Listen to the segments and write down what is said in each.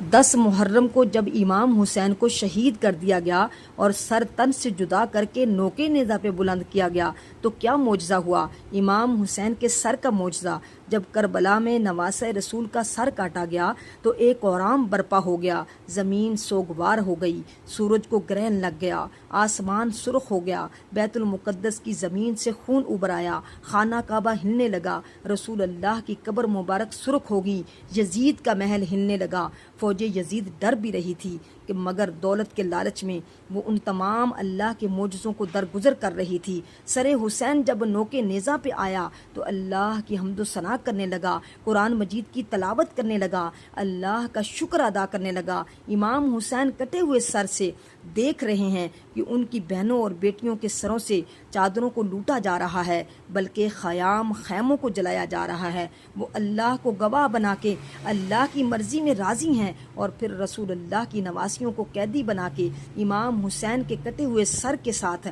10 محرم کو جب امام حسین کو شہید کر دیا گیا اور سر تن سے جدا کر کے نوکے نیزہ پہ بلند کیا گیا تو کیا معجزہ ہوا؟ امام حسین کے سر کا معجزہ۔ جب کربلا میں نواسہ رسول کا سر کاٹا گیا تو ایک اورام برپا ہو گیا، زمین سوگوار ہو گئی، سورج کو گرہن لگ گیا، آسمان سرخ ہو گیا، بیت المقدس کی زمین سے خون ابر آیا، خانہ کعبہ ہلنے لگا، رسول اللہ کی قبر مبارک سرخ ہوگی، یزید کا محل ہلنے لگا۔ فوج یزید ڈر بھی رہی تھی کہ مگر دولت کے لالچ میں وہ ان تمام اللہ کے معجزوں کو درگزر کر رہی تھی۔ سر حسین جب نوکے نیزہ پہ آیا تو اللہ کی حمد و ثنا کرنے لگا، قرآن مجید کی تلاوت کرنے لگا، اللہ کا شکر ادا کرنے لگا۔ امام حسین کٹے ہوئے سر سے دیکھ رہے ہیں کہ ان کی بہنوں اور بیٹیوں کے سروں سے چادروں کو لوٹا جا رہا ہے، بلکہ خیموں کو جلایا جا رہا ہے۔ وہ اللہ کو گواہ بنا کے اللہ کی مرضی میں راضی ہیں، اور پھر رسول اللہ کی نواسیوں کو قیدی بنا کے امام حسین کے کٹے ہوئے سر کے ساتھ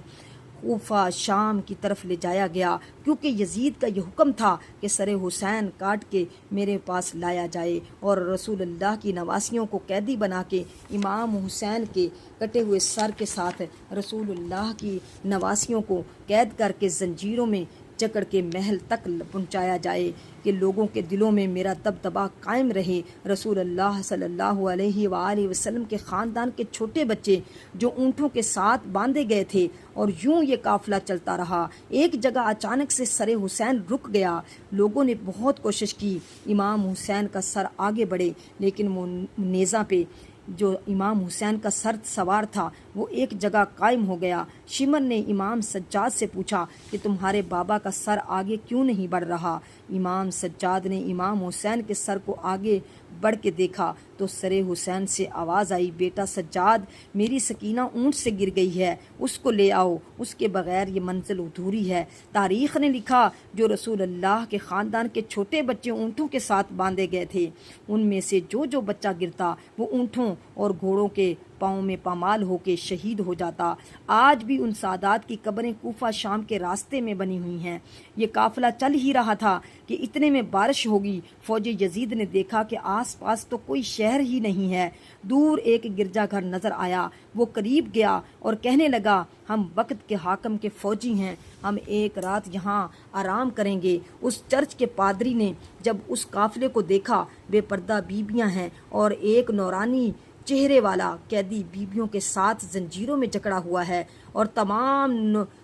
کوفہ شام کی طرف لے جایا گیا، کیونکہ یزید کا یہ حکم تھا کہ سر حسین کاٹ کے میرے پاس لایا جائے، اور رسول اللہ کی نواسیوں کو قیدی بنا کے امام حسین کے کٹے ہوئے سر کے ساتھ رسول اللہ کی نواسیوں کو قید کر کے زنجیروں میں جکڑ کے محل تک پہنچایا جائے کہ لوگوں کے دلوں میں میرا دبدبا قائم رہے۔ رسول اللہ صلی اللہ علیہ وآلہ وسلم کے خاندان کے چھوٹے بچے جو اونٹوں کے ساتھ باندھے گئے تھے، اور یوں یہ قافلہ چلتا رہا۔ ایک جگہ اچانک سے سر حسین رک گیا، لوگوں نے بہت کوشش کی امام حسین کا سر آگے بڑھے، لیکن وہ نیزہ پہ جو امام حسین کا سر سوار تھا وہ ایک جگہ قائم ہو گیا۔ شمر نے امام سجاد سے پوچھا کہ تمہارے بابا کا سر آگے کیوں نہیں بڑھ رہا؟ امام سجاد نے امام حسین کے سر کو آگے بڑھ کے دیکھا تو سر حسین سے آواز آئی، بیٹا سجاد، میری سکینہ اونٹ سے گر گئی ہے، اس کو لے آؤ، اس کے بغیر یہ منزل ادھوری ہے۔ تاریخ نے لکھا جو رسول اللہ کے خاندان کے چھوٹے بچے اونٹوں کے ساتھ باندھے گئے تھے، ان میں سے جو بچہ گرتا وہ اونٹوں اور گھوڑوں کے پاؤں میں پامال ہو کے شہید ہو جاتا۔ آج بھی ان سادات کی قبریں کوفہ شام کے راستے میں بنی ہوئی ہیں۔ یہ قافلہ چل ہی رہا تھا کہ اتنے میں بارش ہوگی۔ فوج یزید نے دیکھا کہ آس پاس تو کوئی شہر ہی نہیں ہے۔ دور ایک گرجا گھر نظر آیا، وہ قریب گیا اور کہنے لگا، ہم وقت کے حاکم کے فوجی ہیں، ہم ایک رات یہاں آرام کریں گے۔ اس چرچ کے پادری نے جب اس قافلے کو دیکھا، بے پردہ بیبیاں ہیں اور ایک نورانی چہرے والا قیدی بیبیوں کے ساتھ زنجیروں میں جکڑا ہوا ہے، اور تمام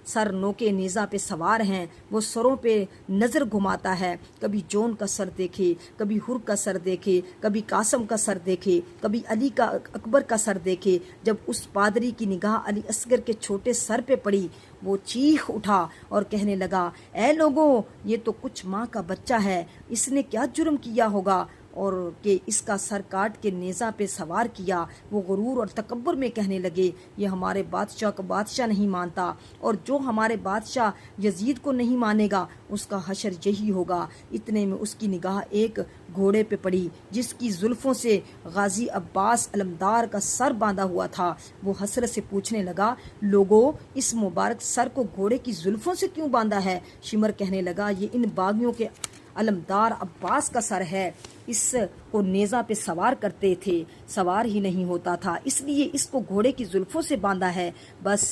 سر نوکے نیزہ پہ سوار ہیں۔ وہ سروں پہ نظر گھماتا ہے، کبھی جون کا سر دیکھے، کبھی حر کا سر دیکھے، کبھی قاسم کا سر دیکھے، کبھی علی کا اکبر کا سر دیکھے۔ جب اس پادری کی نگاہ علی اصغر کے چھوٹے سر پہ پڑی، وہ چیخ اٹھا اور کہنے لگا، اے لوگوں، یہ تو کچھ ماں کا بچہ ہے، اس نے کیا جرم کیا ہوگا اور کہ اس کا سر کاٹ کے نیزہ پہ سوار کیا؟ وہ غرور اور تکبر میں کہنے لگے، یہ ہمارے بادشاہ کو بادشاہ نہیں مانتا، اور جو ہمارے بادشاہ یزید کو نہیں مانے گا اس کا حشر یہی ہوگا۔ اتنے میں اس کی نگاہ ایک گھوڑے پہ پڑی جس کی زلفوں سے غازی عباس علمدار کا سر باندھا ہوا تھا۔ وہ حسرت سے پوچھنے لگا، لوگوں، اس مبارک سر کو گھوڑے کی زلفوں سے کیوں باندھا ہے؟ شمر کہنے لگا، یہ ان باغیوں کے علمدار عباس کا سر ہے، اس کو نیزہ پہ سوار کرتے تھے، سوار ہی نہیں ہوتا تھا، اس لیے اس کو گھوڑے کی زلفوں سے باندھا ہے۔ بس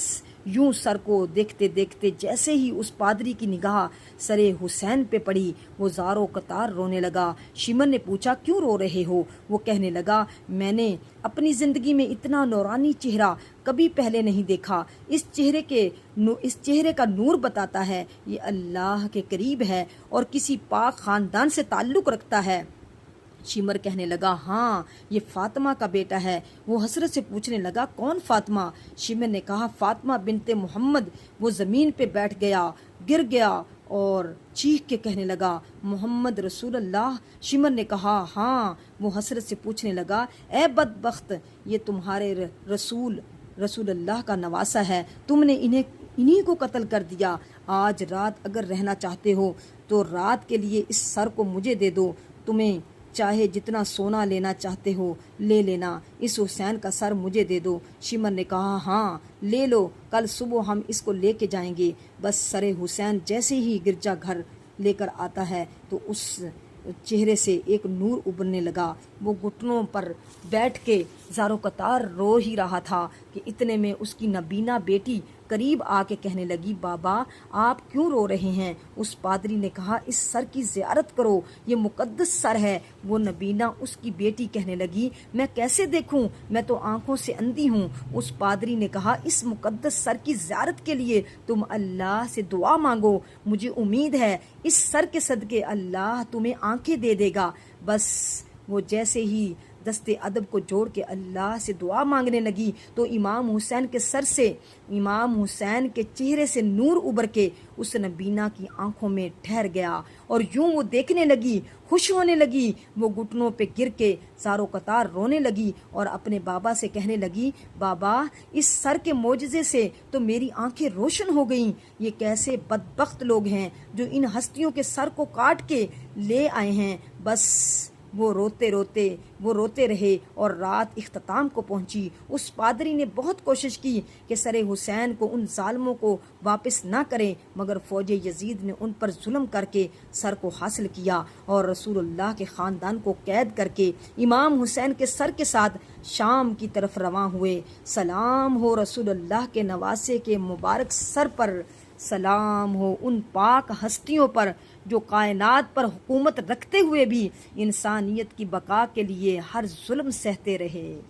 یوں سر کو دیکھتے دیکھتے جیسے ہی اس پادری کی نگاہ سر حسین پہ پڑی، وہ زاروں قطار رونے لگا۔ شمر نے پوچھا، کیوں رو رہے ہو؟ وہ کہنے لگا، میں نے اپنی زندگی میں اتنا نورانی چہرہ کبھی پہلے نہیں دیکھا۔ اس چہرے کا نور بتاتا ہے یہ اللہ کے قریب ہے اور کسی پاک خاندان سے تعلق رکھتا ہے۔ شمر کہنے لگا، ہاں، یہ فاطمہ کا بیٹا ہے۔ وہ حسرت سے پوچھنے لگا، کون فاطمہ؟ شمر نے کہا، فاطمہ بنت محمد۔ وہ زمین پہ بیٹھ گیا، گر گیا اور چیخ کے کہنے لگا، محمد رسول اللہ۔ شمر نے کہا، ہاں۔ وہ حسرت سے پوچھنے لگا، اے بدبخت، یہ تمہارے رسول اللہ کا نواسہ ہے، تم نے انہی کو قتل کر دیا۔ آج رات اگر رہنا چاہتے ہو تو رات کے لیے اس سر کو مجھے دے دو، تمہیں چاہے جتنا سونا لینا چاہتے ہو لے لینا، اس حسین کا سر مجھے دے دو۔ شمر نے کہا، ہاں لے لو، کل صبح ہم اس کو لے کے جائیں گے۔ بس سر حسین جیسے ہی گرجا گھر لے کر آتا ہے تو اس چہرے سے ایک نور ابھرنے لگا، وہ گھٹنوں پر بیٹھ کے زارو قطار رو ہی رہا تھا کہ اتنے میں اس کی نبینا بیٹی قریب آ کے کہنے لگی، بابا آپ کیوں رو رہے ہیں؟ اس پادری نے کہا، اس سر کی زیارت کرو، یہ مقدس سر ہے۔ وہ نبینا اس کی بیٹی کہنے لگی، میں کیسے دیکھوں، میں تو آنکھوں سے اندھی ہوں۔ اس پادری نے کہا، اس مقدس سر کی زیارت کے لیے تم اللہ سے دعا مانگو، مجھے امید ہے اس سر کے صدقے اللہ تمہیں آنکھیں دے دے گا۔ بس وہ جیسے ہی دست ادب کو جوڑ کے اللہ سے دعا مانگنے لگی تو امام حسین کے سر سے، امام حسین کے چہرے سے نور ابھر کے اس نبینا کی آنکھوں میں ٹھہر گیا، اور یوں وہ دیکھنے لگی، خوش ہونے لگی۔ وہ گھٹنوں پہ گر کے زارو قطار رونے لگی اور اپنے بابا سے کہنے لگی، بابا اس سر کے معجزے سے تو میری آنکھیں روشن ہو گئیں۔ یہ کیسے بدبخت لوگ ہیں جو ان ہستیوں کے سر کو کاٹ کے لے آئے ہیں۔ بس وہ روتے رہے اور رات اختتام کو پہنچی۔ اس پادری نے بہت کوشش کی کہ سر حسین کو ان ظالموں کو واپس نہ کریں، مگر فوج یزید نے ان پر ظلم کر کے سر کو حاصل کیا اور رسول اللہ کے خاندان کو قید کر کے امام حسین کے سر کے ساتھ شام کی طرف رواں ہوئے۔ سلام ہو رسول اللہ کے نواسے کے مبارک سر پر، سلام ہو ان پاک ہستیوں پر جو کائنات پر حکومت رکھتے ہوئے بھی انسانیت کی بقا کے لیے ہر ظلم سہتے رہے۔